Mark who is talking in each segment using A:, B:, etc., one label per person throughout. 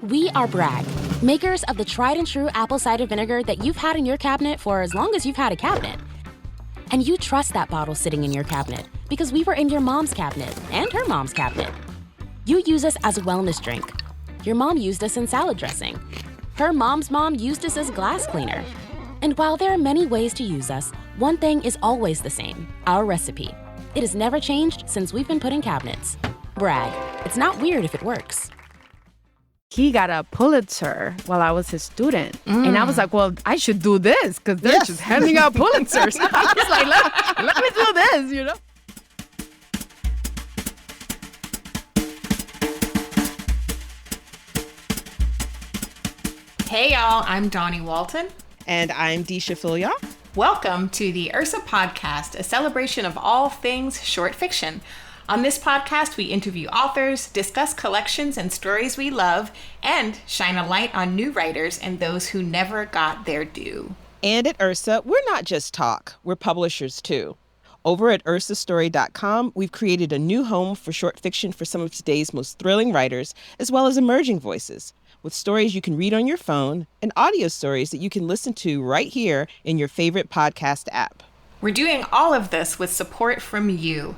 A: We are Bragg, makers of the tried and true apple cider vinegar that you've had in your cabinet for as long as you've had a cabinet. And you trust that bottle sitting in your cabinet because we were in your mom's cabinet and her mom's cabinet. You use us as a wellness drink. Your mom used us in salad dressing. Her mom's mom used us as glass cleaner. And while there are many ways to use us, one thing is always the same, our recipe. It has never changed since we've been put in cabinets. Bragg, it's not weird if it works.
B: He got a Pulitzer while I was his student. And I was like, well, I should do this because they're just handing out Pulitzers. I was like, let me do this, you know?
C: Hey, y'all. I'm Dawnie Walton.
D: And I'm Deesha Philyaw.
C: Welcome to the Ursa podcast, a celebration of all things short fiction. On this podcast, we interview authors, discuss collections and stories we love, and shine a light on new writers and those who never got their due.
D: And at Ursa, we're not just talk, we're publishers too. Over at ursastory.com, we've created a new home for short fiction for some of today's most thrilling writers, as well as emerging voices, with stories you can read on your phone and audio stories that you can listen to right here in your favorite podcast app.
C: We're doing all of this with support from you.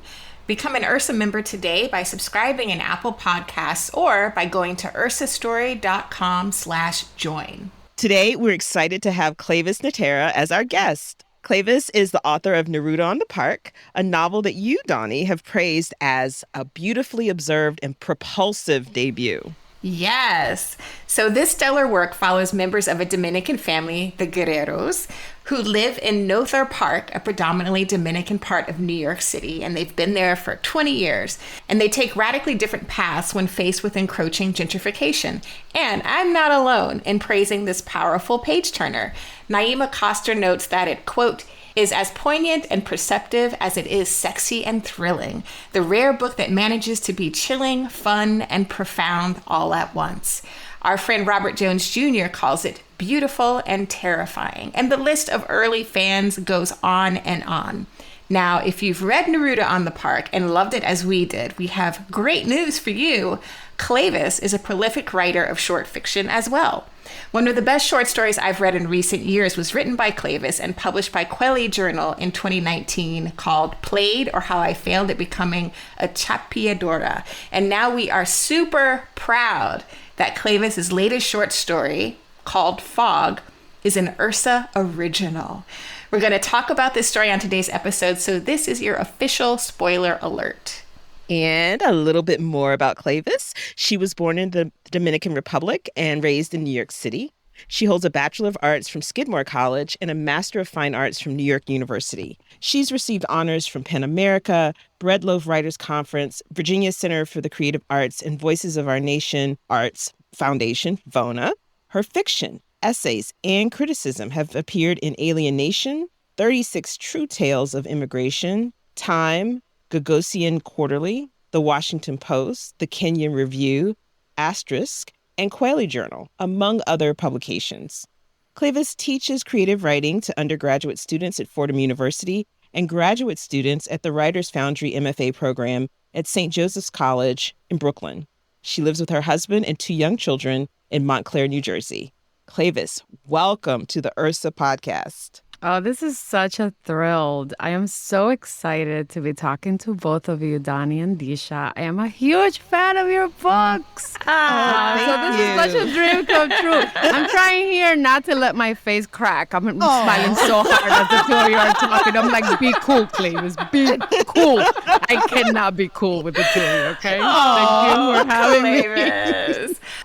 C: Become an Ursa member today by subscribing in Apple Podcasts or by going to ursastory.com/join.
D: Today, we're excited to have Cleyvis Natera as our guest. Cleyvis is the author of Neruda on the Park, a novel that you, Dawnie, have praised as a beautifully observed and propulsive debut.
C: Yes. So this stellar work follows members of a Dominican family, the Guerreros, who live in Natera Park, a predominantly Dominican part of New York City, and they've been there for 20 years. And they take radically different paths when faced with encroaching gentrification. And I'm not alone in praising this powerful page-turner. Naima Coster notes that it, quote, is as poignant and perceptive as it is sexy and thrilling. The rare book that manages to be chilling, fun, and profound all at once. Our friend Robert Jones Jr. calls it beautiful and terrifying. And the list of early fans goes on and on. Now, if you've read Neruda on the Park and loved it as we did, we have great news for you. Cleyvis is a prolific writer of short fiction as well. One of the best short stories I've read in recent years was written by Cleyvis and published by Quelly Journal in 2019 called Played, or How I Failed at Becoming a Chapeadora. And now we are super proud that Cleyvis's latest short story, called Fog, is an Ursa original. We're going to talk about this story on today's episode, so this is your official spoiler alert.
D: And a little bit more about Cleyvis. She was born in the Dominican Republic and raised in New York City. She holds a Bachelor of Arts from Skidmore College and a Master of Fine Arts from New York University. She's received honors from PEN America, Bread Loaf Writers Conference, Virginia Center for the Creative Arts, and Voices of Our Nation Arts Foundation, VONA. Her fiction, essays, and criticism have appeared in Alienation, 36 True Tales of Immigration, Time, Gagosian Quarterly, The Washington Post, The Kenyan Review, Asterisk, and Quelly Journal, among other publications. Cleyvis teaches creative writing to undergraduate students at Fordham University and graduate students at the Writers Foundry MFA program at St. Joseph's College in Brooklyn. She lives with her husband and 2 young children in Montclair, New Jersey. Cleyvis, welcome to the Ursa podcast.
B: Oh, this is such a thrill. I am so excited to be talking to both of you, Dawnie and Deesha. I am a huge fan of your books. So this is such a dream come true. I'm trying here not to let my face crack. I'm smiling so hard as the two of you are talking. I'm like, be cool, Cleyvis. Be cool. I cannot be cool with the two of you, okay? Thank you for having me.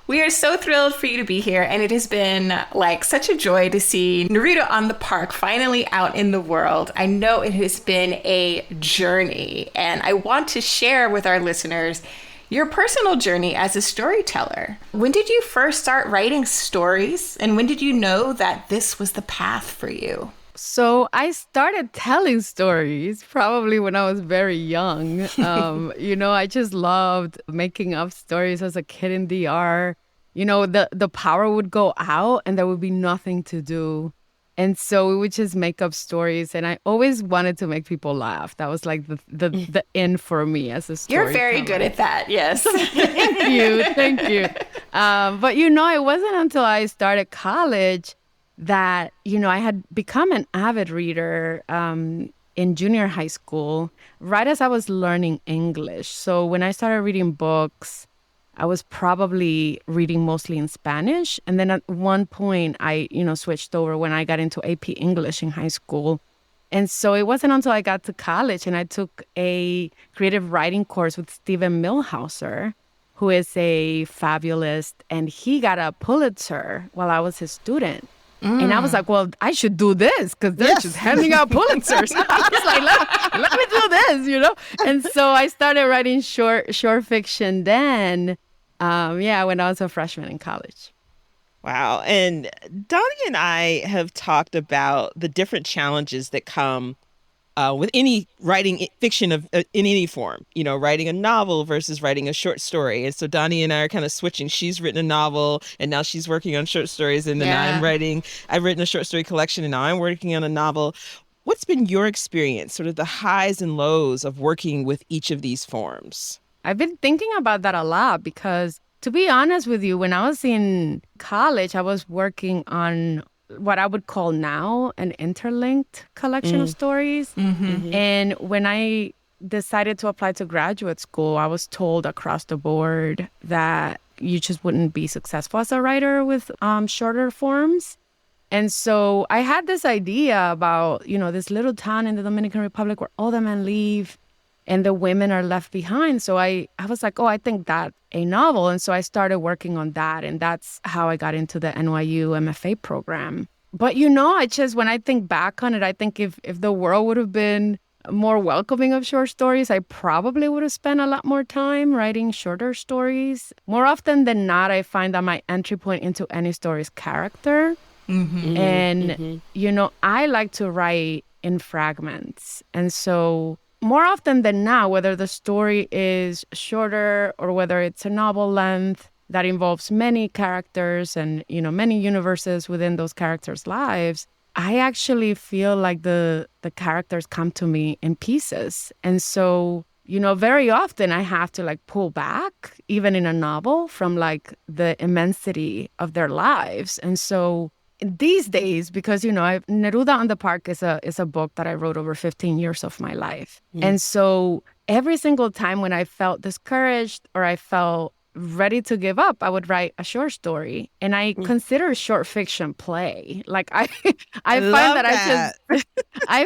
C: We are so thrilled for you to be here, and it has been like such a joy to see Neruda on the Park finally out in the world. I know it has been a journey, and I want to share with our listeners your personal journey as a storyteller. When did you first start writing stories, and when did you know that this was the path for you?
B: So I started telling stories probably when I was very young. I just loved making up stories as a kid in DR. The power would go out and there would be nothing to do. And so we would just make up stories. And I always wanted to make people laugh. That was like the end for me as a storyteller.
C: You're very good at that, yes.
B: Thank you. But, it wasn't until I started college that, I had become an avid reader in junior high school, right as I was learning English. So when I started reading books, I was probably reading mostly in Spanish. And then at one point, I, switched over when I got into AP English in high school. And so it wasn't until I got to college and I took a creative writing course with Stephen Milhauser, who is a fabulist, and he got a Pulitzer while I was his student. And I was like, well, I should do this because they're just handing out Pulitzers. I was like, let me do this, And so I started writing short fiction then, when I was a freshman in college.
D: Wow. And Dawnie and I have talked about the different challenges that come with any writing fiction in any form, writing a novel versus writing a short story. And so Dawnie and I are kind of switching. She's written a novel and now she's working on short stories. And then I've written a short story collection and now I'm working on a novel. What's been your experience, sort of the highs and lows of working with each of these forms?
B: I've been thinking about that a lot because, to be honest with you, when I was in college, I was working on what I would call now an interlinked collection of stories. And when I decided to apply to graduate school, I was told across the board that you just wouldn't be successful as a writer with shorter forms. And so I had this idea about, this little town in the Dominican Republic where all the men leave and the women are left behind. So I was like, I think that's a novel. And so I started working on that. And that's how I got into the NYU MFA program. But, when I think back on it, I think if the world would have been more welcoming of short stories, I probably would have spent a lot more time writing shorter stories. More often than not, I find that my entry point into any story is character. And, I like to write in fragments. And so more often than not, whether the story is shorter or whether it's a novel length that involves many characters and, many universes within those characters' lives, I actually feel like the characters come to me in pieces. And so, very often I have to pull back, even in a novel, from the immensity of their lives. And so these days, because, Neruda on the Park is a book that I wrote over 15 years of my life. And so every single time when I felt discouraged or I felt ready to give up, I would write a short story. And I consider short fiction play. I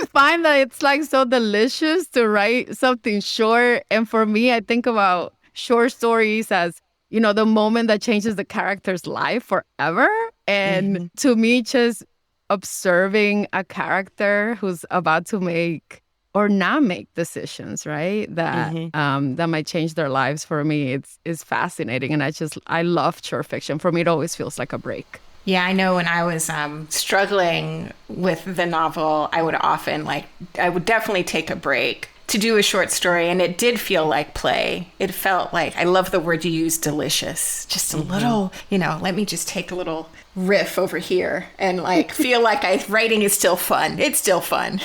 B: find that it's so delicious to write something short. And for me, I think about short stories as, the moment that changes the character's life forever. And to me, just observing a character who's about to make or not make decisions, right? That that might change their lives, for me, it's fascinating. And I love short fiction. For me, it always feels like a break.
C: Yeah, I know when I was struggling with the novel, I would often I would definitely take a break to do a short story, and it did feel like play. It felt like, I love the word you use, delicious. Just a little, let me just take a little riff over here and feel like writing is still fun. It's still fun.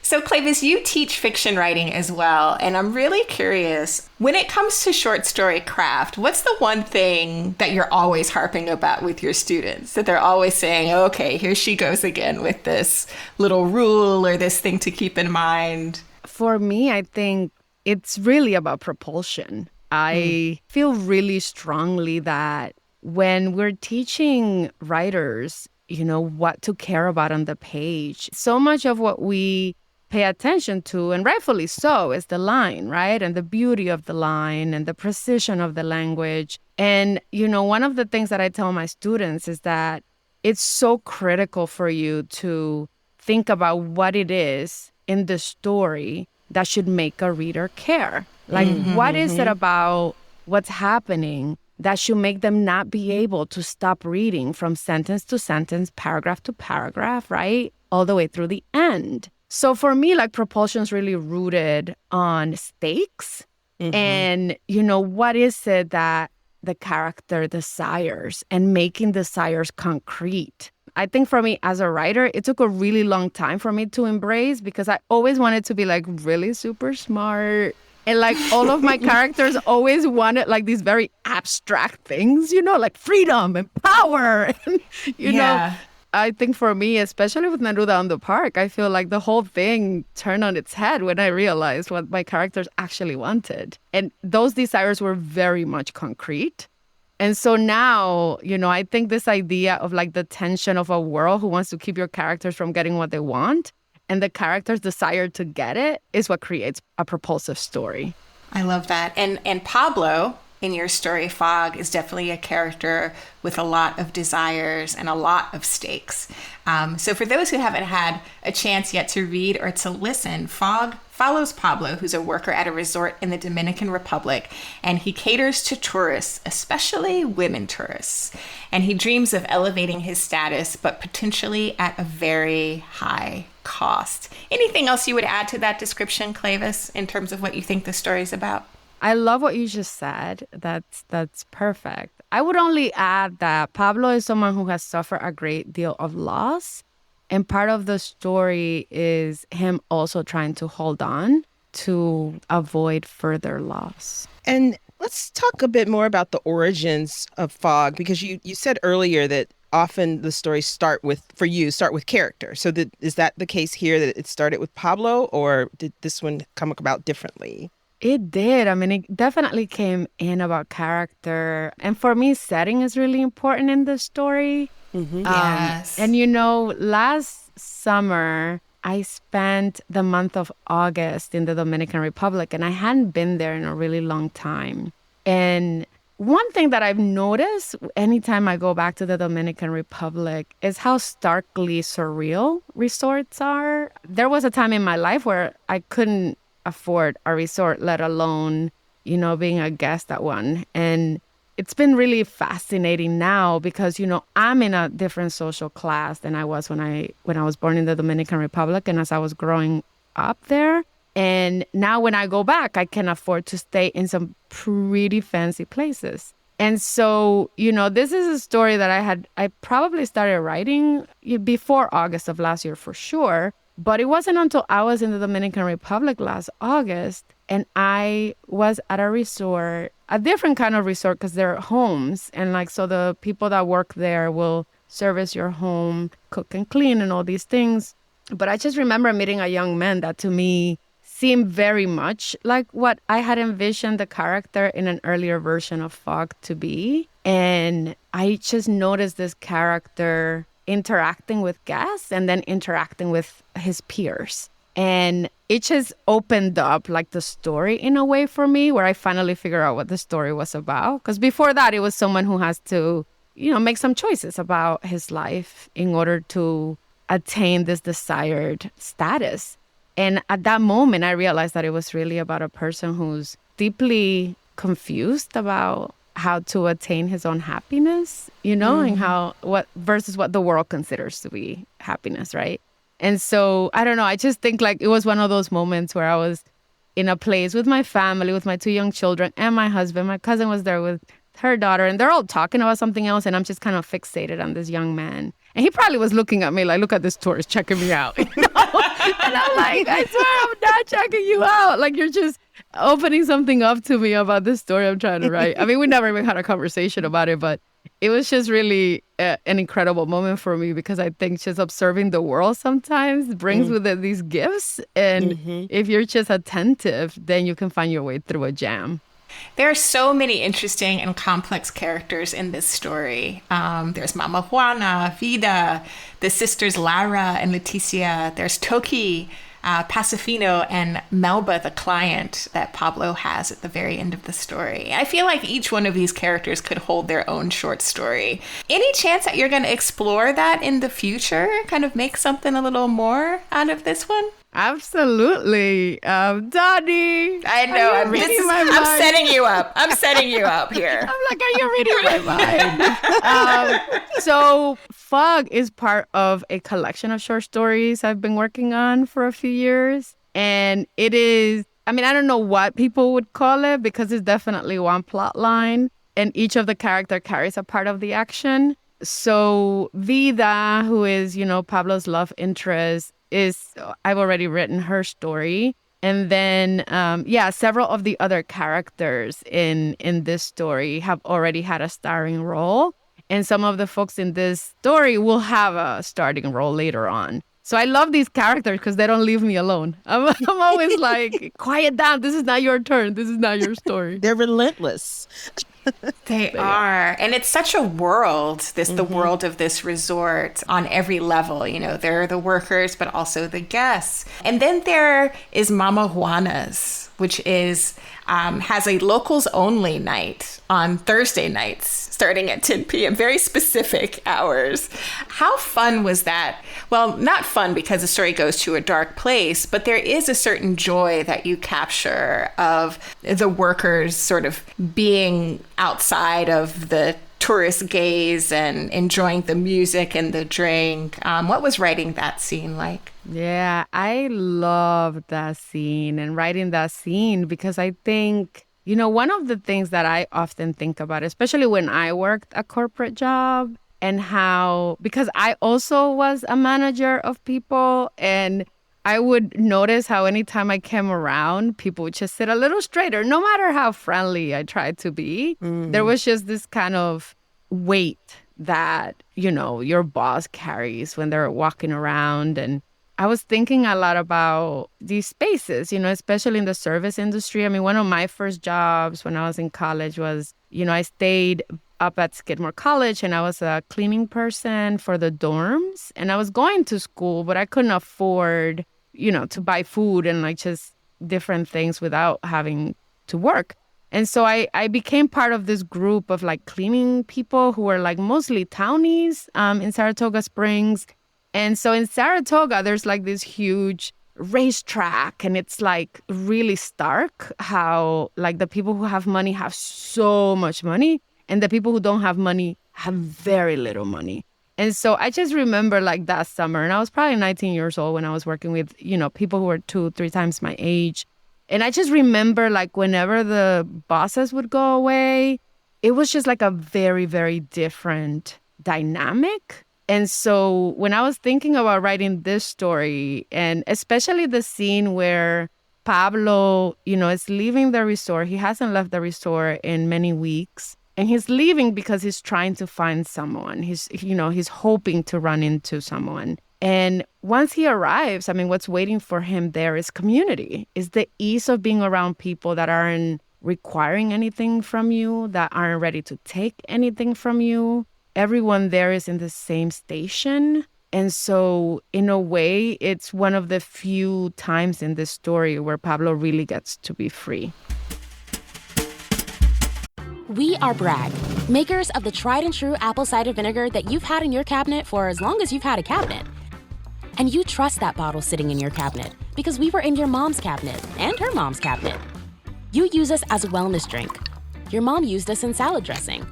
C: So Cleyvis, you teach fiction writing as well, and I'm really curious, when it comes to short story craft, what's the one thing that you're always harping about with your students, that they're always saying, okay, here she goes again with this little rule or this thing to keep in mind?
B: For me, I think it's really about propulsion. I feel really strongly that when we're teaching writers, what to care about on the page, so much of what we pay attention to, and rightfully so, is the line, right? And the beauty of the line and the precision of the language. And, one of the things that I tell my students is that it's so critical for you to think about what it is in the story that should make a reader care. What is it about what's happening that should make them not be able to stop reading from sentence to sentence, paragraph to paragraph, right? All the way through the end. So for me, propulsion is really rooted on stakes. And, what is it that the character desires and making desires concrete. I think for me as a writer, it took a really long time for me to embrace, because I always wanted to be really super smart And like all of my characters always wanted like these very abstract things, you know, like freedom and power. And, you know, I think for me, especially with Neruda on the Park, I feel like the whole thing turned on its head when I realized what my characters actually wanted. And those desires were very much concrete. And so now, you know, I think this idea of like the tension of a world who wants to keep your characters from getting what they want and the character's desire to get it is what creates a propulsive story.
C: I love that. And Pablo, in your story, Fog, is definitely a character with a lot of desires and a lot of stakes. So for those who haven't had a chance yet to read or to listen, Fog follows Pablo, who's a worker at a resort in the Dominican Republic, and he caters to tourists, especially women tourists. And he dreams of elevating his status, but potentially at a very high cost. Anything else you would add to that description, Cleyvis, in terms of what you think the story's about?
B: I love what you just said. That's perfect. I would only add that Pablo is someone who has suffered a great deal of loss. And part of the story is him also trying to hold on to avoid further loss.
D: And let's talk a bit more about the origins of Fog, because you said earlier that often the stories start with character. So is that the case here, that it started with Pablo, or did this one come about differently?
B: It did. I mean, it definitely came in about character. And for me, setting is really important in the story.
C: Mm-hmm. Yes.
B: And, you know, last summer, I spent the month of August in the Dominican Republic, and I hadn't been there in a really long time. And one thing that I've noticed anytime I go back to the Dominican Republic is how starkly surreal resorts are. There was a time in my life where I couldn't afford a resort, let alone, you know, being a guest at one. And it's been really fascinating now because, you know, I'm in a different social class than I was when I was born in the Dominican Republic and as I was growing up there. And now when I go back, I can afford to stay in some pretty fancy places. And so, you know, this is a story that I probably started writing before August of last year for sure. But it wasn't until I was in the Dominican Republic last August and I was at a resort, a different kind of resort because they're homes. And like, so the people that work there will service your home, cook and clean and all these things. But I just remember meeting a young man that to me seemed very much like what I had envisioned the character in an earlier version of Fog to be. And I just noticed this character interacting with guests and then interacting with his peers. And it just opened up like the story in a way for me where I finally figured out what the story was about. Because before that, it was someone who has to, you know, make some choices about his life in order to attain this desired status. And at that moment, I realized that it was really about a person who's deeply confused about how to attain his own happiness, you know, and what versus what the world considers to be happiness, right? And so, I don't know, I just think like it was one of those moments where I was in a place with my family, with my 2 young children and my husband. My cousin was there with her daughter and they're all talking about something else and I'm just kind of fixated on this young man. And he probably was looking at me like, look at this tourist checking me out, you know? And I'm like, I swear I'm not checking you out. Like, you're just opening something up to me about this story I'm trying to write. I mean, we never even had a conversation about it, but it was just really an incredible moment for me because I think just observing the world sometimes brings with it these gifts. And if you're just attentive, then you can find your way through a jam.
C: There are so many interesting and complex characters in this story. There's Mama Juana, Vida, the sisters Lara and Leticia. There's Toki, Pacifino, and Melba, the client that Pablo has at the very end of the story. I feel like each one of these characters could hold their own short story. Any chance that you're going to explore that in the future? Kind of make something a little more out of this one?
B: Absolutely. Dawnie.
C: I know. I'm setting you up. I'm setting you up here.
B: I'm like, are you reading my mind? So Fog is part of a collection of short stories I've been working on for a few years. And it is, I mean, I don't know what people would call it because it's definitely one plot line. And each of the character carries a part of the action. So Vida, who is, you know, Pablo's love interest, I've already written her story. And then, several of the other characters in this story have already had a starring role. And some of the folks in this story will have a starting role later on. So I love these characters because they don't leave me alone. I'm always like, quiet down. This is not your turn. This is not your story.
D: They're relentless.
C: They are. And it's such a world, the world of this resort on every level. You know, there are the workers, but also the guests. And then there is Mama Juana's, which is has a locals only night on Thursday nights starting at 10 p.m. Very specific hours. How fun was that? Well, not fun because the story goes to a dark place, but there is a certain joy that you capture of the workers sort of being outside of the tourist gaze and enjoying the music and the drink. What was writing that scene like?
B: Yeah, I love that scene and writing that scene because I think, you know, one of the things that I often think about, especially when I worked a corporate job and how, because I also was a manager of people and I would notice how anytime I came around, people would just sit a little straighter, no matter how friendly I tried to be. There was just this kind of weight that, you know, your boss carries when they're walking around. And I was thinking a lot about these spaces, you know, especially in the service industry. I mean, one of my first jobs when I was in college was, you know, I stayed up at Skidmore College and I was a cleaning person for the dorms. And I was going to school, but I couldn't afford, you know, to buy food and like just different things without having to work. And so I became part of this group of like cleaning people who were like mostly townies in Saratoga Springs. And so in Saratoga, there's like this huge racetrack and it's like really stark how like the people who have money have so much money and the people who don't have money have very little money. And so I just remember like that summer, and I was probably 19 years old when I was working with, you know, people who were 2-3 times my age. And I just remember like whenever the bosses would go away, it was just like a very, very different dynamic. And so when I was thinking about writing this story, and especially the scene where Pablo, you know, is leaving the resort, he hasn't left the resort in many weeks. And he's leaving because he's trying to find someone. He's hoping to run into someone. And once he arrives, I mean, what's waiting for him there is community, is the ease of being around people that aren't requiring anything from you, that aren't ready to take anything from you. Everyone there is in the same station. And so in a way, it's one of the few times in this story where Pablo really gets to be free.
A: We are Bragg, makers of the tried and true apple cider vinegar that you've had in your cabinet for as long as you've had a cabinet. And you trust that bottle sitting in your cabinet because we were in your mom's cabinet and her mom's cabinet. You use us as a wellness drink. Your mom used us in salad dressing.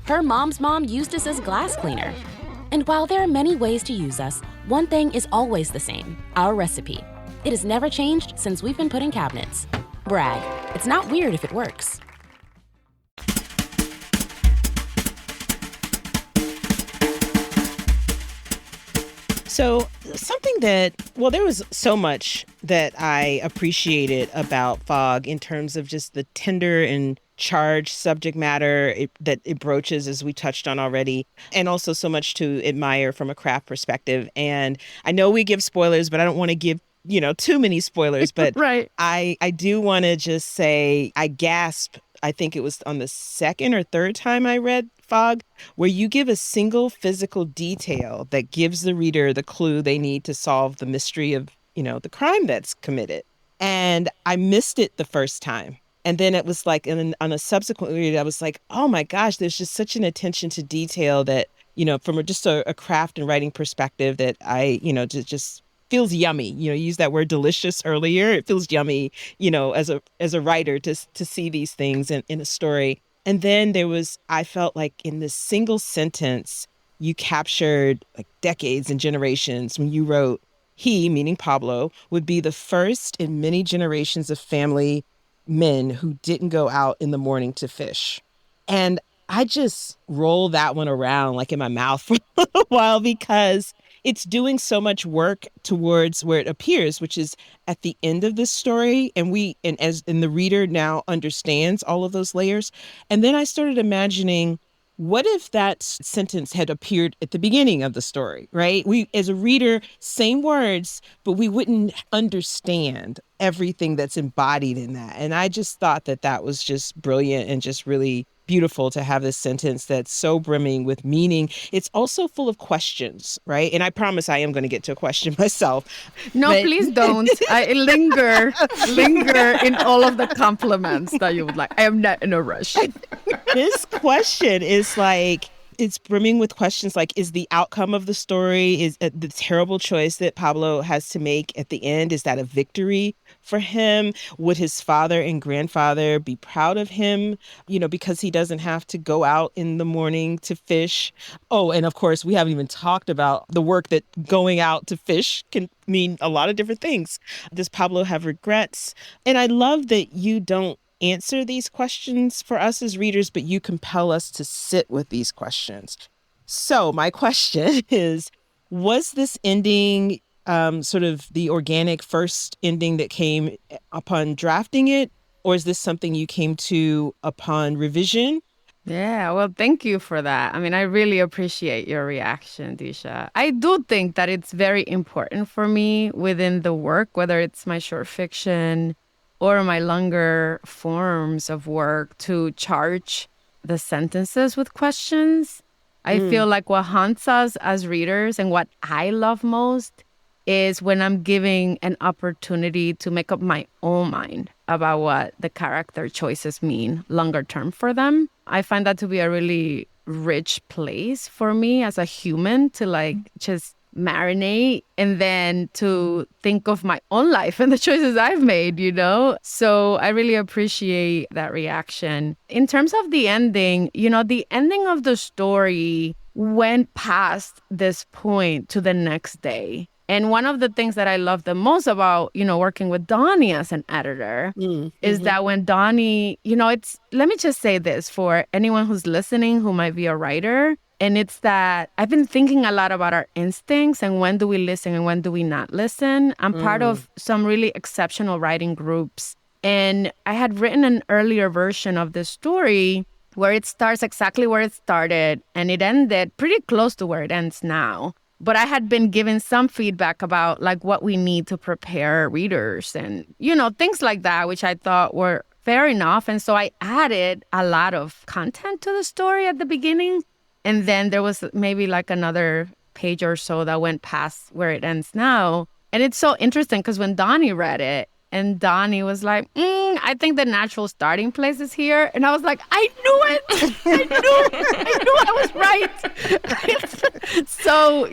A: Her mom's mom used us as glass cleaner. And while there are many ways to use us, one thing is always the same, our recipe. It has never changed since we've been put in cabinets. Bragg, it's not weird if it works.
D: So something that, well, there was so much that I appreciated about Fog in terms of just the tender and charged subject matter that it broaches, as we touched on already, and also so much to admire from a craft perspective. And I know we give spoilers, but I don't want to give, you know, too many spoilers. But
B: Right.
D: I do want to just say I gasped. I think it was on the second or third time I read Fog, where you give a single physical detail that gives the reader the clue they need to solve the mystery of, you know, the crime that's committed. And I missed it the first time. And then it was like on a subsequent read, I was like, oh my gosh, there's just such an attention to detail that, you know, from just a craft and writing perspective that I, you know, just feels yummy. You know, you used that word delicious earlier. It feels yummy, you know, as a writer to see these things in a story. And then I felt like in this single sentence, you captured like decades and generations when you wrote, he, meaning Pablo, would be the first in many generations of family men who didn't go out in the morning to fish. And I just rolled that one around like in my mouth for a while because it's doing so much work towards where it appears, which is at the end of this story. And the reader now understands all of those layers. And then I started imagining, what if that sentence had appeared at the beginning of the story, right? We, as a reader, same words, but we wouldn't understand everything that's embodied in that. And I just thought that that was just brilliant and just really beautiful to have this sentence that's so brimming with meaning. It's also full of questions, right? And I promise I am going to get to a question myself.
B: No, please don't. I linger in all of the compliments that you would like. I am not in a rush.
D: This question is like, it's brimming with questions like, is the outcome of the story, is the terrible choice that Pablo has to make at the end, is that a victory for him? Would his father and grandfather be proud of him, because he doesn't have to go out in the morning to fish? Oh, and of course, we haven't even talked about the work that going out to fish can mean a lot of different things. Does Pablo have regrets? And I love that you don't answer these questions for us as readers, but you compel us to sit with these questions. So my question is, was this ending sort of the organic first ending that came upon drafting it, or is this something you came to upon revision?
B: Yeah, well, thank you for that. I mean, I really appreciate your reaction, Deesha. I do think that it's very important for me within the work, whether it's my short fiction or my longer forms of work, to charge the sentences with questions. I feel like what haunts us as readers and what I love most is when I'm giving an opportunity to make up my own mind about what the character choices mean longer term for them. I find that to be a really rich place for me as a human to just marinate and then to think of my own life and the choices I've made, So I really appreciate that reaction. In terms of the ending, the ending of the story went past this point to the next day. And one of the things that I love the most about, working with Dawnie as an editor is that when Dawnie, let me just say this for anyone who's listening who might be a writer. And it's that I've been thinking a lot about our instincts and when do we listen and when do we not listen. I'm part of some really exceptional writing groups. And I had written an earlier version of the story where it starts exactly where it started and it ended pretty close to where it ends now. But I had been given some feedback about what we need to prepare readers and, things like that, which I thought were fair enough. And so I added a lot of content to the story at the beginning. And then there was maybe another page or so that went past where it ends now. And it's so interesting because when Dawnie read it, and Dawnie was like, I think the natural starting place is here. And I was like, I knew it. I knew I was right. So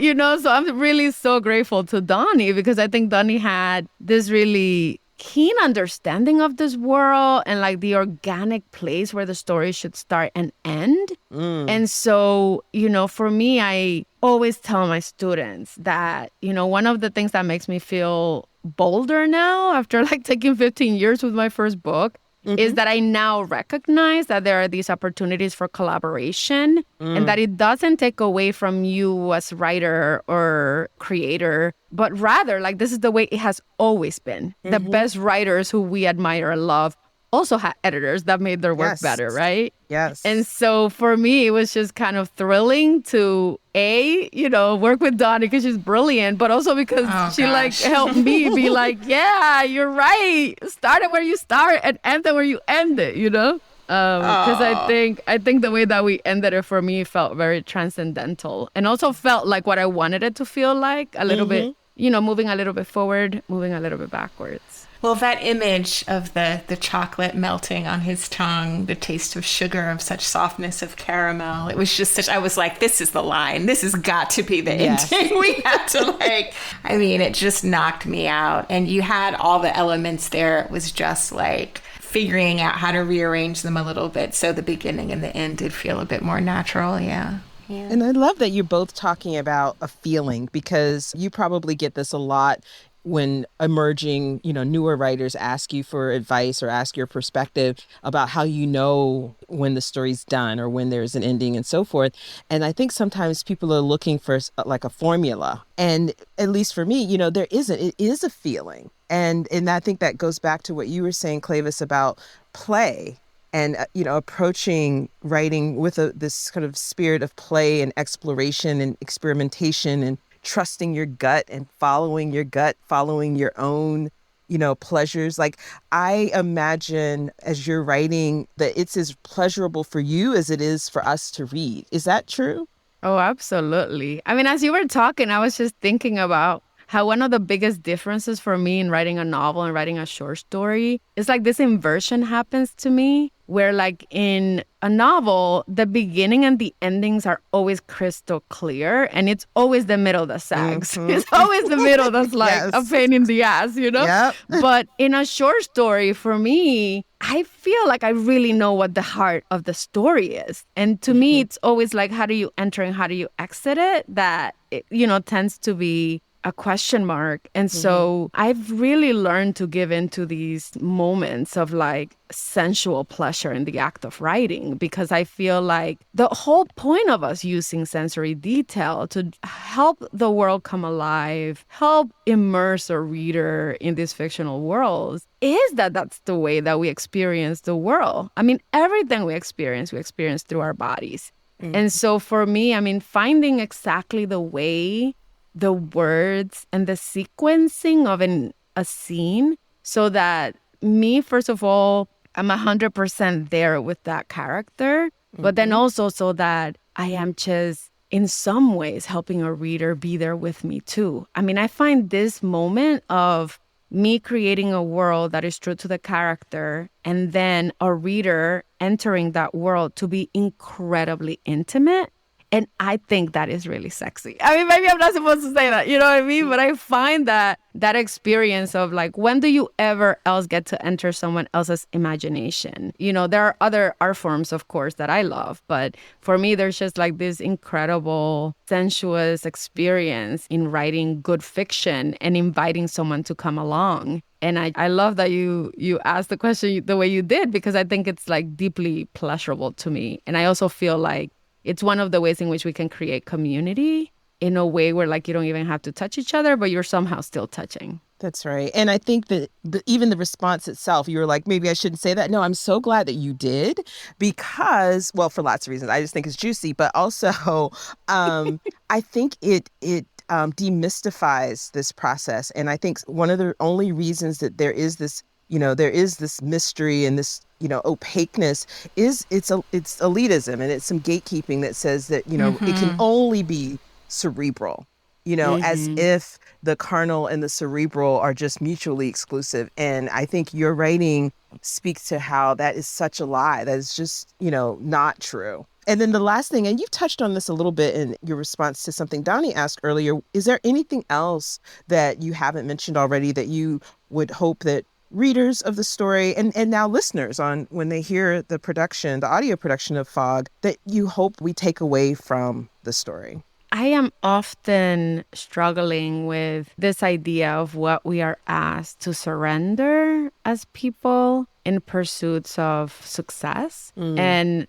B: I'm really so grateful to Dawnie because I think Dawnie had this really keen understanding of this world and the organic place where the story should start and end. And so, for me, I always tell my students that, one of the things that makes me feel bolder now after taking 15 years with my first book is that I now recognize that there are these opportunities for collaboration and that it doesn't take away from you as writer or creator, but rather this is the way it has always been. The best writers who we admire and love also had editors that made their work better, right?
D: Yes.
B: And so for me, it was just kind of thrilling to work with Dawnie because she's brilliant, but also because she helped me be yeah, you're right. Start it where you start and end it where you end it, Because I think the way that we ended it for me felt very transcendental and also felt like what I wanted it to feel like, a little bit, moving a little bit forward, moving a little bit backwards.
C: Well, that image of the chocolate melting on his tongue, the taste of sugar, of such softness of caramel, it was just I was like, this is the line. This has got to be the ending. We have to it just knocked me out. And you had all the elements there. It was just figuring out how to rearrange them a little bit. So the beginning and the end did feel a bit more natural. Yeah.
D: And I love that you're both talking about a feeling because you probably get this a lot when emerging, newer writers ask you for advice or ask your perspective about how you know when the story's done or when there's an ending and so forth. And I think sometimes people are looking for like a formula. And at least for me, there isn't. It is a feeling. And I think that goes back to what you were saying, Cleyvis, about play and, approaching writing with this kind of spirit of play and exploration and experimentation and trusting your gut and following your own, pleasures. Like, I imagine as you're writing that it's as pleasurable for you as it is for us to read. Is that true?
B: Oh, absolutely. I mean, as you were talking, I was just thinking about how one of the biggest differences for me in writing a novel and writing a short story is like this inversion happens to me, where like in a novel, the beginning and the endings are always crystal clear, and it's always the middle that sags. Mm-hmm. It's always the middle that's like yes. a pain in the ass, Yep. But in a short story, for me, I feel like I really know what the heart of the story is. And to me, it's always like, how do you enter and how do you exit it? That, tends to be a question mark. And so I've really learned to give into these moments of like sensual pleasure in the act of writing, because I feel like the whole point of us using sensory detail to help the world come alive, help immerse a reader in these fictional worlds, is that's the way that we experience the world. I mean, everything we experience through our bodies. And so for me, I mean, finding exactly the way, the words and the sequencing of a scene so that me, first of all, I'm 100% there with that character, but then also so that I am just in some ways helping a reader be there with me too. I mean, I find this moment of me creating a world that is true to the character and then a reader entering that world to be incredibly intimate. And I think that is really sexy. I mean, maybe I'm not supposed to say that, you know what I mean? But I find that experience of like, when do you ever else get to enter someone else's imagination? There are other art forms, of course, that I love. But for me, there's just like this incredible, sensuous experience in writing good fiction and inviting someone to come along. And I love that you asked the question the way you did, because I think it's like deeply pleasurable to me. And I also feel like it's one of the ways in which we can create community in a way where like you don't even have to touch each other, but you're somehow still touching.
D: That's right. And I think that even the response itself, you were like, maybe I shouldn't say that. No, I'm so glad that you did, because, well, for lots of reasons. I just think it's juicy, but also I think it demystifies this process. And I think one of the only reasons that there is this mystery and this, opaqueness is it's elitism, and it's some gatekeeping that says that, it can only be cerebral, as if the carnal and the cerebral are just mutually exclusive. And I think your writing speaks to how that is such a lie. That is just, not true. And then the last thing, and you touched on this a little bit in your response to something Dawnie asked earlier, is there anything else that you haven't mentioned already that you would hope that readers of the story and now listeners on when they hear the audio production of Fog, that you hope we take away from the story?
B: I am often struggling with this idea of what we are asked to surrender as people in pursuits of success. And,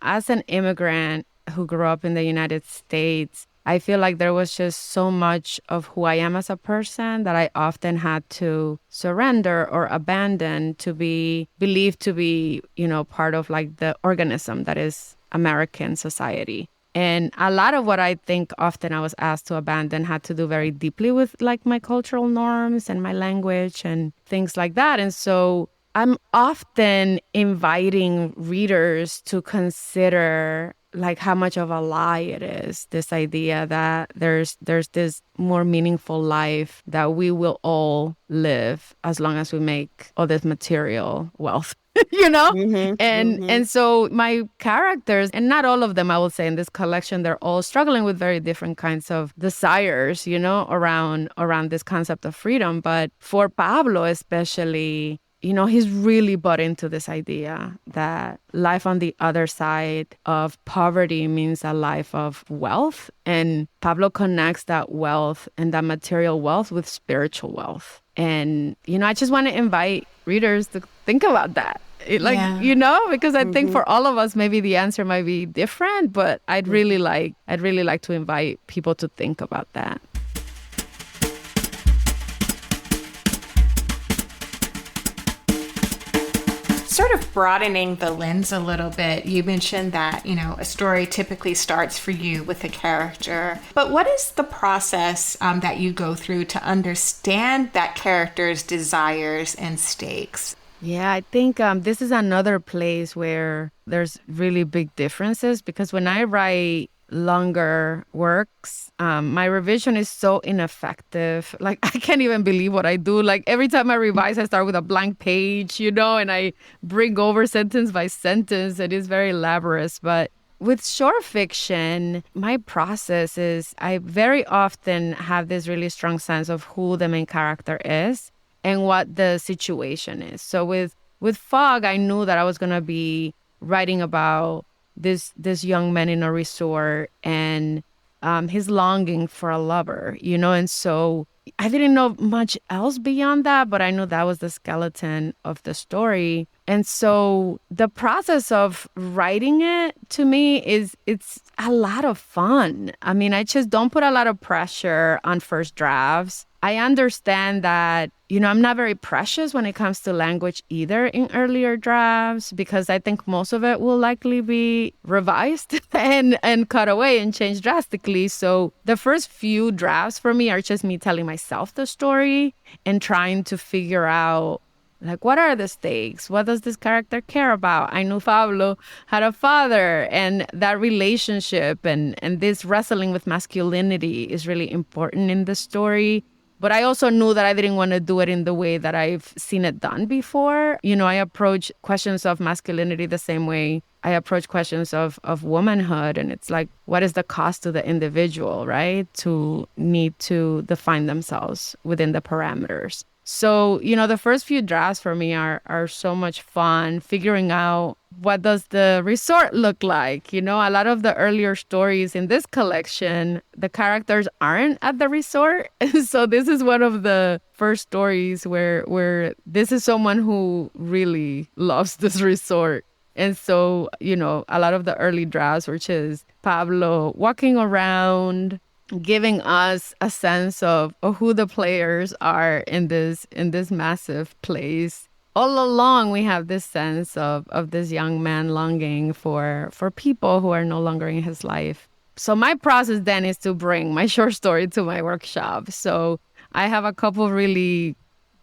B: as an immigrant who grew up in the United States, I feel like there was just so much of who I am as a person that I often had to surrender or abandon to be believed to be, part of like the organism that is American society. And a lot of what I think often I was asked to abandon had to do very deeply with like my cultural norms and my language and things like that. And so I'm often inviting readers to consider like how much of a lie it is, this idea that there's this more meaningful life that we will all live as long as we make all this material wealth. And so my characters, and not all of them, I will say, in this collection, they're all struggling with very different kinds of desires, around this concept of freedom. But for Pablo especially, he's really bought into this idea that life on the other side of poverty means a life of wealth. And Pablo connects that wealth and that material wealth with spiritual wealth. And, I just want to invite readers to think about that. Because I think for all of us, maybe the answer might be different, but I'd really like to invite people to think about that.
C: Sort of broadening the lens a little bit, you mentioned that, a story typically starts for you with a character. But what is the process that you go through to understand that character's desires and stakes?
B: Yeah, I think this is another place where there's really big differences, because when I write longer works, my revision is so ineffective. Like, I can't even believe what I do. Like, every time I revise, I start with a blank page, and I bring over sentence by sentence. It is very laborious. But with short fiction, my process is I very often have this really strong sense of who the main character is and what the situation is. So with Fog, I knew that I was going to be writing about this young man in a resort and his longing for a lover, and so I didn't know much else beyond that, but I knew that was the skeleton of the story. And so the process of writing it, to me, it's a lot of fun. I mean, I just don't put a lot of pressure on first drafts. I understand that, I'm not very precious when it comes to language either in earlier drafts, because I think most of it will likely be revised and cut away and changed drastically. So the first few drafts for me are just me telling myself the story and trying to figure out, like, what are the stakes? What does this character care about? I knew Pablo had a father, and that relationship and this wrestling with masculinity is really important in the story. But I also knew that I didn't want to do it in the way that I've seen it done before. I approach questions of masculinity the same way I approach questions of womanhood. And it's like, what is the cost to the individual, right? To need to define themselves within the parameters. So, the first few drafts for me are so much fun figuring out what does the resort look like. A lot of the earlier stories in this collection, the characters aren't at the resort. So this is one of the first stories where this is someone who really loves this resort. And so, a lot of the early drafts were just Pablo walking around, giving us a sense of who the players are in this massive place. All along, we have this sense of this young man longing for people who are no longer in his life. So my process then is to bring my short story to my workshop. So I have a couple really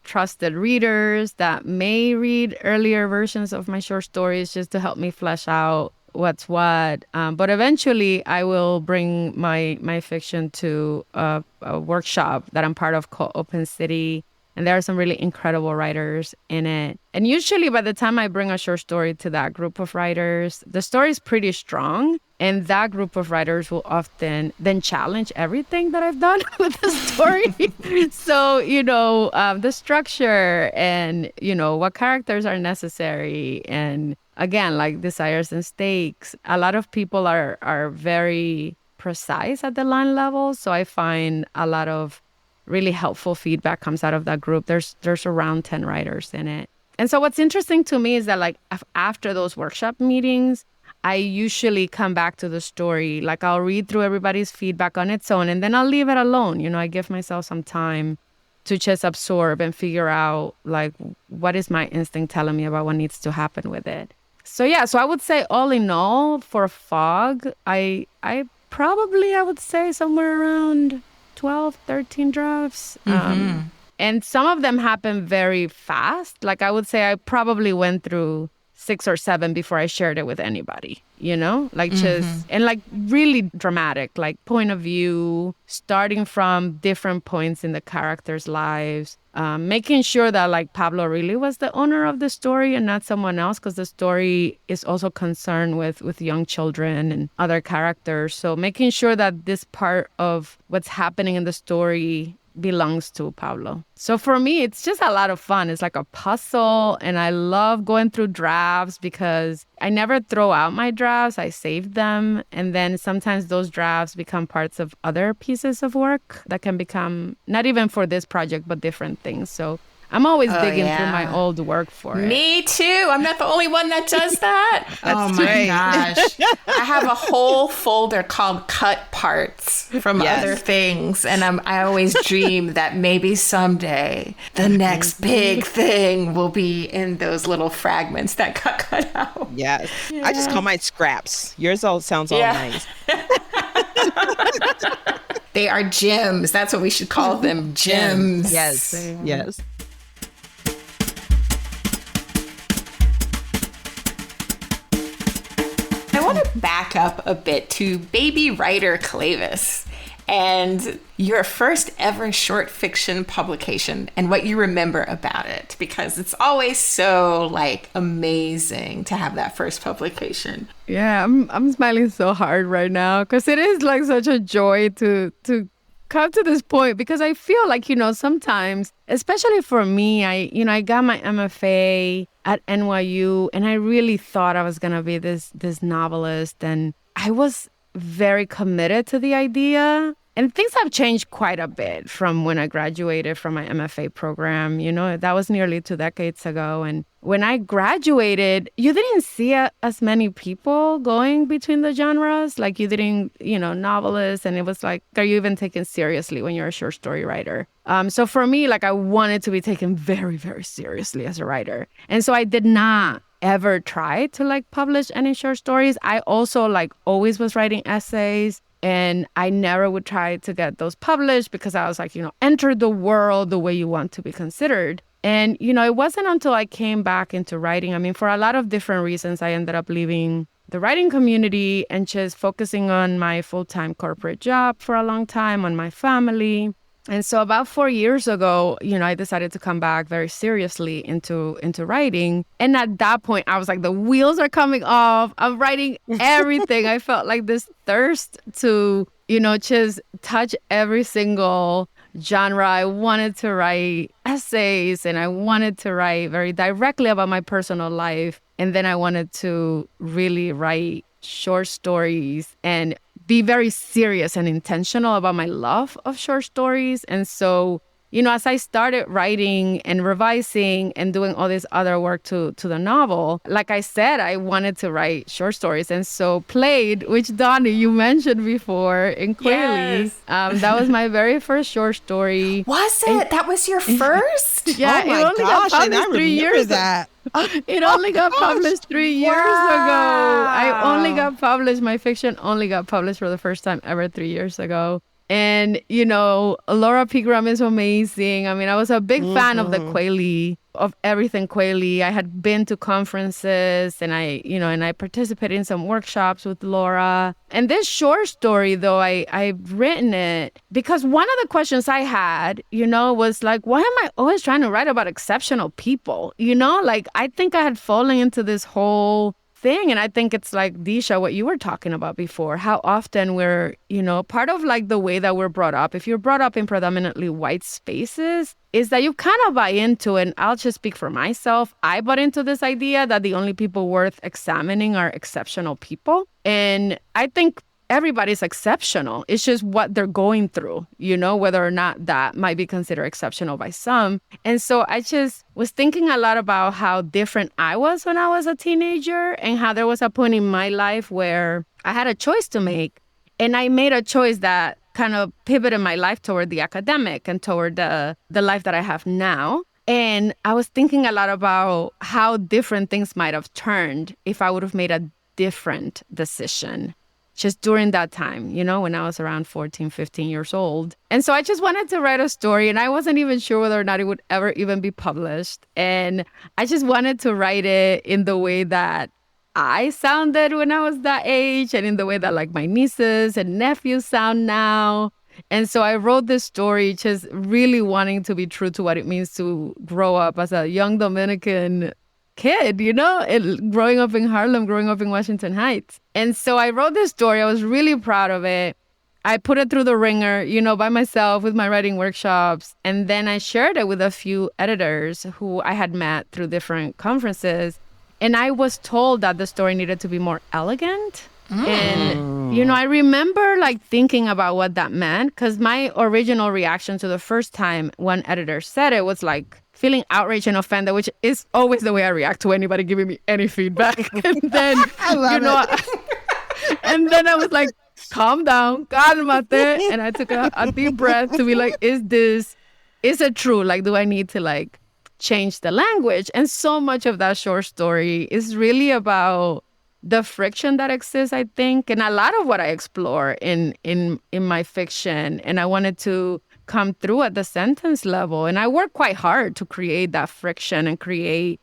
B: trusted readers that may read earlier versions of my short stories just to help me flesh out what's what. But eventually I will bring my fiction to a workshop that I'm part of called Open City. And there are some really incredible writers in it. And usually by the time I bring a short story to that group of writers, the story is pretty strong. And that group of writers will often then challenge everything that I've done with the story. So, the structure and, what characters are necessary. And again, like desires and stakes. A lot of people are very precise at the line level. So I find a lot of really helpful feedback comes out of that group. There's around 10 writers in it. And so what's interesting to me is that, like, after those workshop meetings, I usually come back to the story. Like, I'll read through everybody's feedback on its own, and then I'll leave it alone. I give myself some time to just absorb and figure out, like, what is my instinct telling me about what needs to happen with it. So I would say all in all, for Fog, I would say somewhere around 12, 13 drafts. And some of them happen very fast. Like, I would say I probably went through 6 or 7 before I shared it with anybody, like just, and like really dramatic, like point of view, starting from different points in the characters' lives, making sure that like Pablo really was the owner of the story and not someone else, because the story is also concerned with young children and other characters. So making sure that this part of what's happening in the story belongs to Pablo. So for me, it's just a lot of fun. It's like a puzzle, and I love going through drafts because I never throw out my drafts. I save them, and then sometimes those drafts become parts of other pieces of work that can become, not even for this project, but different things. So I'm always digging through my old work for it.
C: Me too. I'm not the only one that does that. Oh my gosh. I have a whole folder called cut parts from other things. And I always dream that maybe someday the next big thing will be in those little fragments that got cut out.
D: Yes. I just call mine scraps. Yours all sounds all nice.
C: They are gems. That's what we should call them. Gems.
D: Yes. Yes.
C: I want to back up a bit to baby writer Cleyvis and your first ever short fiction publication and what you remember about it, because it's always so like amazing to have that first publication.
B: Yeah, I'm smiling so hard right now because it is like such a joy to come to this point, because I feel like, sometimes, especially for me, I got my MFA at NYU and I really thought I was going to be this novelist, and I was very committed to the idea. And things have changed quite a bit from when I graduated from my MFA program. That was nearly 2 decades ago. And when I graduated, you didn't see as many people going between the genres. Like you didn't, novelists. And it was like, are you even taken seriously when you're a short story writer? So for me, like I wanted to be taken very, very seriously as a writer. And so I did not ever try to like publish any short stories. I also like always was writing essays. And I never would try to get those published because I was like, enter the world the way you want to be considered. And, it wasn't until I came back into writing. I mean, for a lot of different reasons, I ended up leaving the writing community and just focusing on my full-time corporate job for a long time, on my family. And so about 4 years ago, I decided to come back very seriously into writing. And at that point, I was like, the wheels are coming off. I'm writing everything. I felt like this thirst to, just touch every single genre. I wanted to write essays and I wanted to write very directly about my personal life. And then I wanted to really write short stories and be very serious and intentional about my love of short stories. And so, as I started writing and revising and doing all this other work to the novel, like I said, I wanted to write short stories. And so Played, which Dawnie, you mentioned before in Cleyvis, that was my very first short story.
C: Was it? That was your first?
B: Yeah,
D: oh my
B: it only
D: gosh,
B: got
D: and I
B: published 3
D: remember
B: years
D: that.
B: It only got published 3 years ago. I only got published. My fiction only got published for the first time ever 3 years ago. And, Laura Pigram is amazing. I mean, I was a big fan of the Quayle, of everything Quayle. I had been to conferences and I participated in some workshops with Laura. And this short story, though, I've written it because one of the questions I had, was like, why am I always trying to write about exceptional people? Like I think I had fallen into this whole thing. And I think it's like, Deesha, what you were talking about before, how often we're, part of like the way that we're brought up, if you're brought up in predominantly white spaces, is that you kind of buy into, and I'll just speak for myself, I bought into this idea that the only people worth examining are exceptional people. And I think everybody's exceptional. It's just what they're going through, whether or not that might be considered exceptional by some. And so I just was thinking a lot about how different I was when I was a teenager and how there was a point in my life where I had a choice to make. And I made a choice that kind of pivoted my life toward the academic and toward the life that I have now. And I was thinking a lot about how different things might have turned if I would have made a different decision just during that time, when I was around 14, 15 years old. And so I just wanted to write a story, and I wasn't even sure whether or not it would ever even be published. And I just wanted to write it in the way that I sounded when I was that age and in the way that like my nieces and nephews sound now. And so I wrote this story just really wanting to be true to what it means to grow up as a young Dominican kid, growing up in Harlem, growing up in Washington Heights. And so I wrote this story. I was really proud of it. I put it through the ringer, by myself with my writing workshops. And then I shared it with a few editors who I had met through different conferences. And I was told that the story needed to be more elegant. And, I remember thinking about what that meant, because my original reaction to the first time one editor said it was feeling outraged and offended, which is always the way I react to anybody giving me any feedback. And then, and then I was like, calm down, cálmate. And I took a deep breath to be like, is it true? Do I need to change the language? And so much of that short story is really about the friction that exists, I think, and a lot of what I explore in my fiction. And I wanted to come through at the sentence level. And I work quite hard to create that friction and create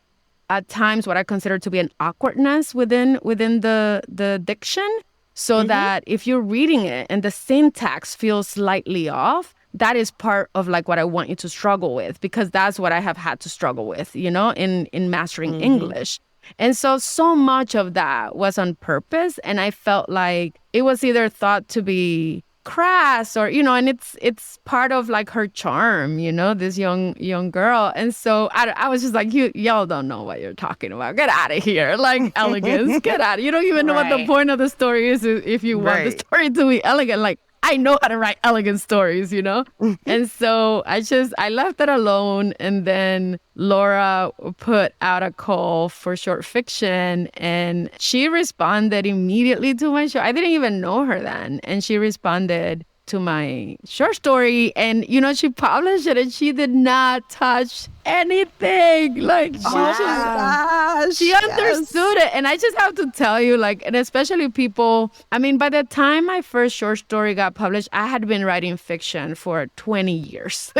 B: at times what I consider to be an awkwardness within the diction, so that if you're reading it and the syntax feels slightly off, that is part of what I want you to struggle with, because that's what I have had to struggle with, in mastering English. And so much of that was on purpose. And I felt like it was either thought to be crass or, and it's part of her charm, this young girl. And so I was just like, y'all don't know what you're talking about. Get out of here. Elegance, get out. You don't even know what the point of the story is if you want the story to be elegant. I know how to write elegant stories, And so I left it alone. And then Laura put out a call for short fiction, and she responded immediately to my show. I didn't even know her then. And she responded to my short story, and she published it, and she did not touch anything. She understood it. And I just have to tell you, and especially people, by the time my first short story got published, I had been writing fiction for 20 years.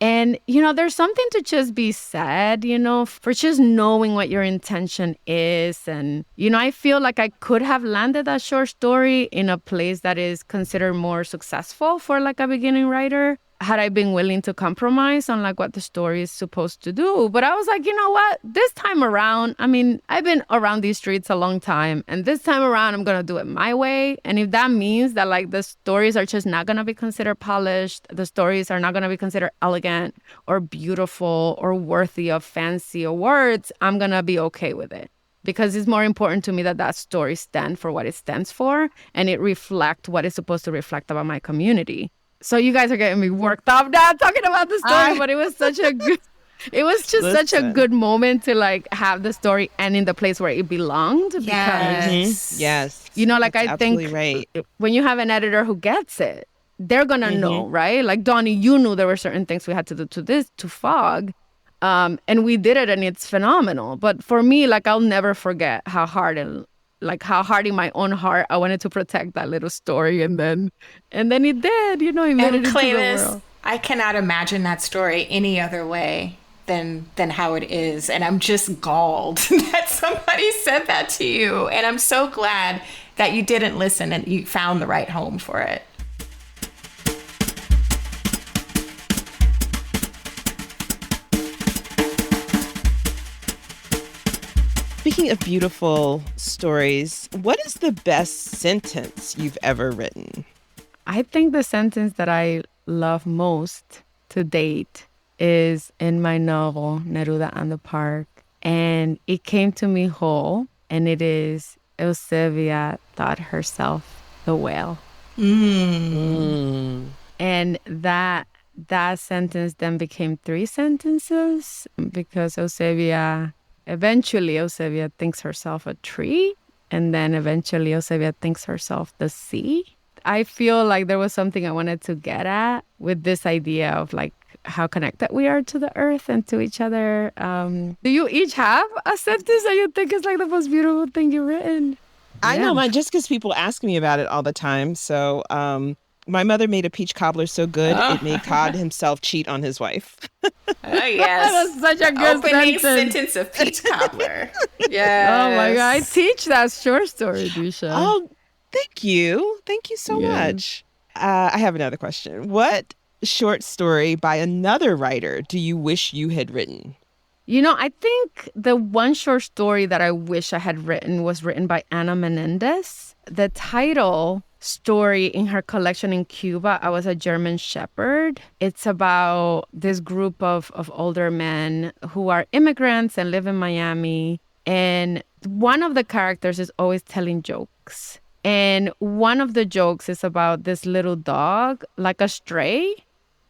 B: And, there's something to just be said, for just knowing what your intention is. And, I feel like I could have landed that short story in a place that is considered more successful for a beginning writer, had I been willing to compromise on what the story is supposed to do. But I was like, you know what? This time around, I've been around these streets a long time, and this time around, I'm going to do it my way. And if that means that the stories are just not going to be considered polished, the stories are not going to be considered elegant or beautiful or worthy of fancy awards, I'm going to be okay with it. Because it's more important to me that story stand for what it stands for, and it reflect what it's supposed to reflect about my community. So you guys are getting me worked up now talking about the story, but it was such a good, such a good moment to have the story end in the place where it belonged. Because,
D: yes,
B: I think
D: right.
B: When you have an editor who gets it, they're going to know, right? Dawnie, you knew there were certain things we had to do to Fog. And we did it, and it's phenomenal. But for me, I'll never forget how hard how hard in my own heart I wanted to protect that little story, and then it did, it made it into the world.
C: I cannot imagine that story any other way than how it is, and I'm just galled that somebody said that to you, and I'm so glad that you didn't listen and you found the right home for it.
D: Speaking of beautiful stories, what is the best sentence you've ever written?
B: I think the sentence that I love most to date is in my novel, Neruda and the Park. And it came to me whole, and it is, Eusebia thought herself the whale. And that sentence then became 3 sentences, because Eventually, Eusebia thinks herself a tree, and then eventually Eusebia thinks herself the sea. I feel like there was something I wanted to get at with this idea of how connected we are to the earth and to each other. Do you each have a sentence that you think is the most beautiful thing you've written?
D: I know mine just because people ask me about it all the time. So my mother made a peach cobbler so good, it made God himself cheat on his wife.
C: Oh, yes.
B: That's such a good
C: opening sentence of peach cobbler. Yes.
B: Oh, my God. I teach that short story, Deesha.
D: Oh, thank you. Thank you so much. I have another question. What short story by another writer do you wish you had written?
B: I think the one short story that I wish I had written was written by Ana Menendez. The title story in her collection in Cuba. I Was a German Shepherd. It's about this group of older men who are immigrants and live in Miami. And one of the characters is always telling jokes. And one of the jokes is about this little dog, like a stray.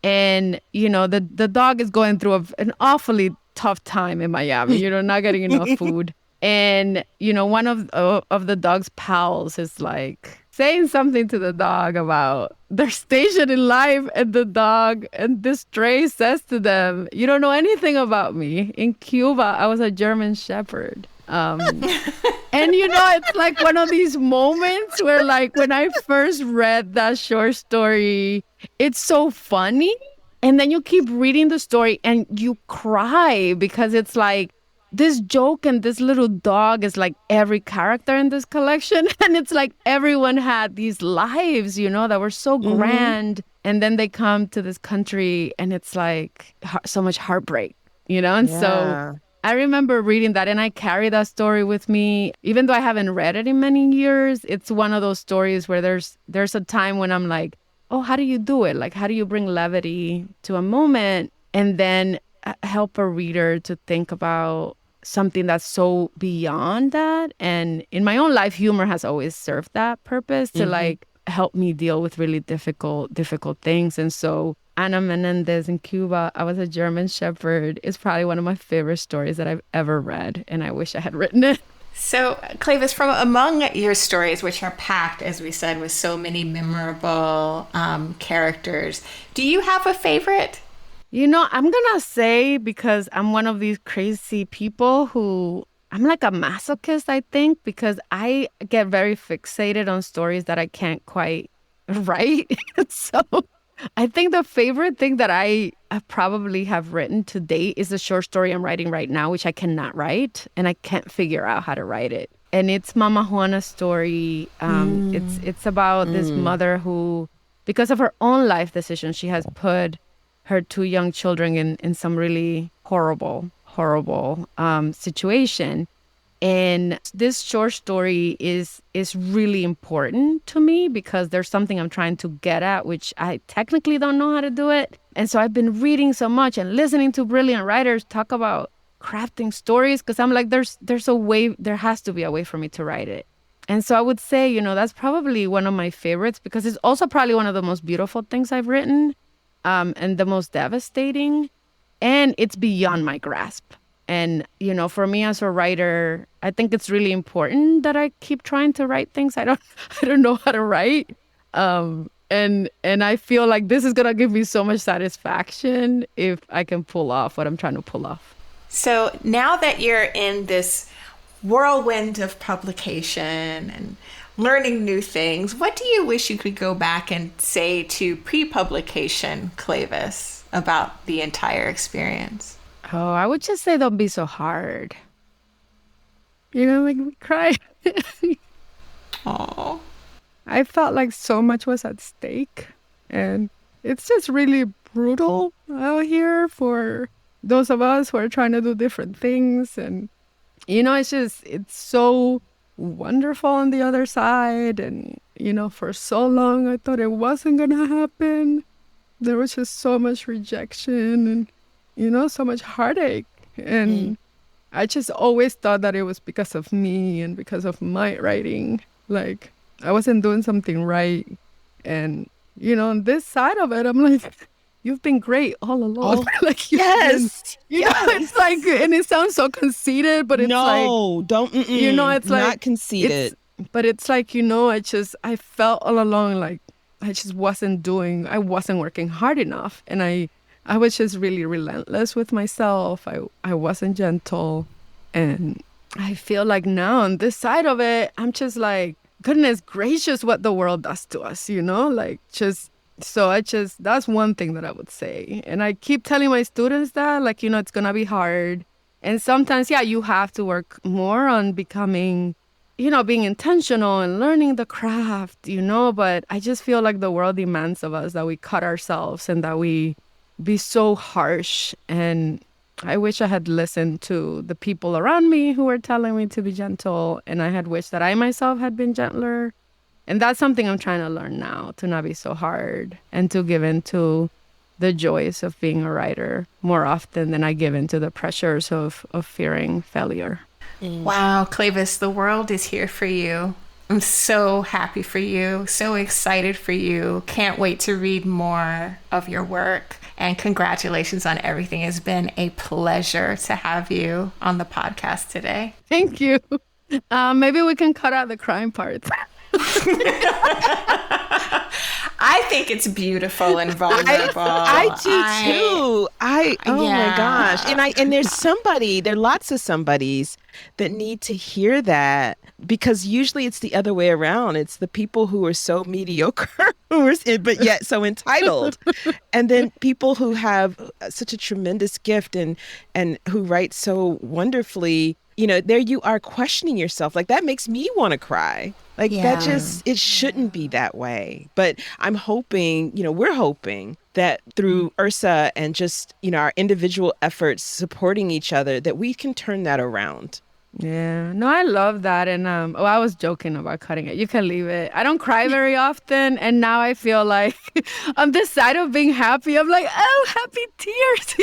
B: And, the dog is going through an awfully tough time in Miami, not getting enough food. And, one of the dog's pals is like saying something to the dog about their station in life, and the dog and this stray says to them, "You don't know anything about me. In Cuba, I was a German Shepherd." And it's like one of these moments where, like, when I first read that short story, it's so funny. And then you keep reading the story and you cry because it's like this joke and this little dog is like every character in this collection. And it's like everyone had these lives, that were so grand. And then they come to this country and it's like so much heartbreak, And so I remember reading that and I carry that story with me. Even though I haven't read it in many years, it's one of those stories where there's a time when I'm like, oh, how do you do it? Like, how do you bring levity to a moment and then help a reader to think about something that's so beyond that? And in my own life, humor has always served that purpose to like help me deal with really difficult things. And so Ana Menendez in Cuba, I Was a German Shepherd, is probably one of my favorite stories that I've ever read. And I wish I had written it.
C: So, Cleyvis, from among your stories, which are packed, as we said, with so many memorable characters, do you have a favorite?
B: I'm going to say, because I'm one of these crazy people who, I'm like a masochist, I think, because I get very fixated on stories that I can't quite write. So I think the favorite thing that I probably have written to date is the short story I'm writing right now, which I cannot write, and I can't figure out how to write it. And it's Mama Juana's story. It's about this mother who, because of her own life decisions, she has put her two young children in some really horrible situation. And this short story is really important to me because there's something I'm trying to get at, which I technically don't know how to do it. And so I've been reading so much and listening to brilliant writers talk about crafting stories because I'm like, there's a way, there has to be a way for me to write it. And so I would say, that's probably one of my favorites because it's also probably one of the most beautiful things I've written, and the most devastating. And it's beyond my grasp. And, for me as a writer, I think it's really important that I keep trying to write things I don't know how to write. And I feel like this is going to give me so much satisfaction if I can pull off what I'm trying to pull off.
C: So now that you're in this whirlwind of publication and learning new things, what do you wish you could go back and say to pre-publication Cleyvis about the entire experience?
B: Oh, I would just say don't be so hard. Make me cry.
C: Oh,
B: I felt like so much was at stake. And it's just really brutal out here for those of us who are trying to do different things. And, it's so wonderful on the other side. And, for so long, I thought it wasn't going to happen. There was just so much rejection and, so much heartache. And I just always thought that it was because of me and because of my writing. Like, I wasn't doing something right. And, on this side of it, I'm like, you've been great all along. Like,
D: yes.
B: It's like, and it sounds so conceited, but it's
D: don't,
B: it's like,
D: not conceited.
B: But it's like, I felt all along like I just I wasn't working hard enough. And I was just really relentless with myself. I wasn't gentle. And I feel like now on this side of it, I'm just like, goodness gracious, what the world does to us, that's one thing that I would say. And I keep telling my students that, like, it's going to be hard. And sometimes, you have to work more on becoming, being intentional and learning the craft, but I just feel like the world demands of us that we cut ourselves and that we be so harsh. And I wish I had listened to the people around me who were telling me to be gentle, and I had wished that I myself had been gentler. And that's something I'm trying to learn now, to not be so hard and to give into the joys of being a writer more often than I give into the pressures of fearing failure.
C: Wow, Cleyvis, the world is here for you. I'm so happy for you, so excited for you. Can't wait to read more of your work. And congratulations on everything. It's been a pleasure to have you on the podcast today.
B: Thank you. Maybe we can cut out the crying parts.
C: I think it's beautiful and vulnerable.
D: I do too. My gosh. And there are lots of somebodies that need to hear that, because usually it's the other way around. It's the people who are so mediocre, but yet so entitled. And then people who have such a tremendous gift and who write so wonderfully, there you are questioning yourself. Like, that makes me want to cry. Like, it shouldn't be that way. But I'm hoping, we're hoping that through Ursa and just, our individual efforts supporting each other, that we can turn that around.
B: Yeah, no, I love that. And I was joking about cutting it. You can leave it. I don't cry very often. And now I feel like on this side of being happy, I'm like, oh, happy tears,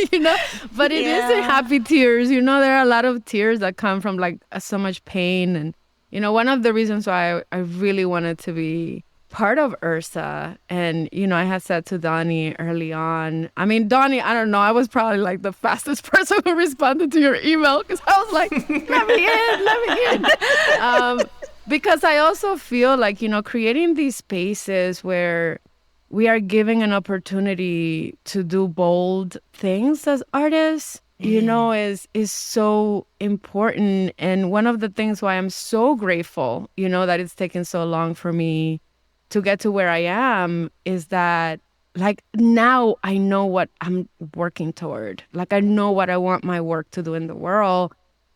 B: But it isn't happy tears. There are a lot of tears that come from like so much pain. And, one of the reasons why I really wanted to be part of Ursa, and, I had said to Dawnie early on, Dawnie, I don't know, I was probably like the fastest person who responded to your email, because I was like, let me in. Because I also feel like, creating these spaces where we are giving an opportunity to do bold things as artists, is so important. And one of the things why I'm so grateful, that it's taken so long for me to get to where I am is that, like, now I know what I'm working toward. Like, I know what I want my work to do in the world.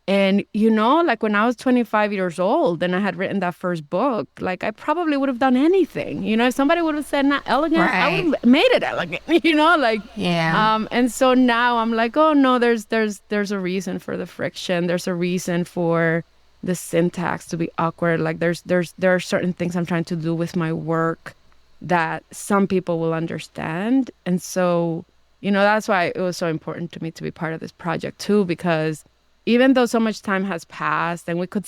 B: And, like when I was 25 years old and I had written that first book, like, I probably would have done anything. If somebody would have said not elegant, I would have made it elegant, And so now I'm like, oh no, there's a reason for the friction. There's a reason for the syntax to be awkward. Like, there are certain things I'm trying to do with my work that some people will understand. And so, that's why it was so important to me to be part of this project too, because even though so much time has passed and we could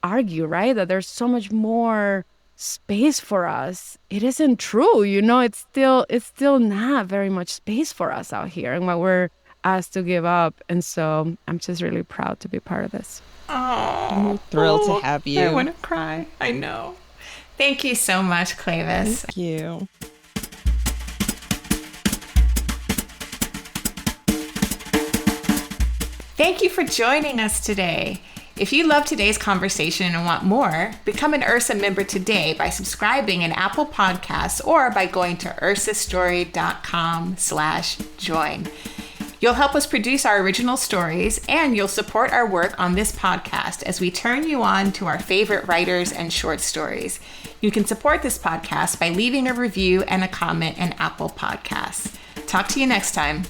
B: argue, right, that there's so much more space for us, it isn't true. It's still not very much space for us out here and what we're asked to give up. And so I'm just really proud to be part of this.
C: Oh,
D: thrilled to have you.
C: I want to cry. I know. Thank you so much, Cleyvis.
D: Thank you.
C: Thank you for joining us today. If you love today's conversation and want more, become an Ursa member today by subscribing in Apple Podcasts or by going to ursastory.com/join. You'll help us produce our original stories, and you'll support our work on this podcast as we turn you on to our favorite writers and short stories. You can support this podcast by leaving a review and a comment in Apple Podcasts. Talk to you next time.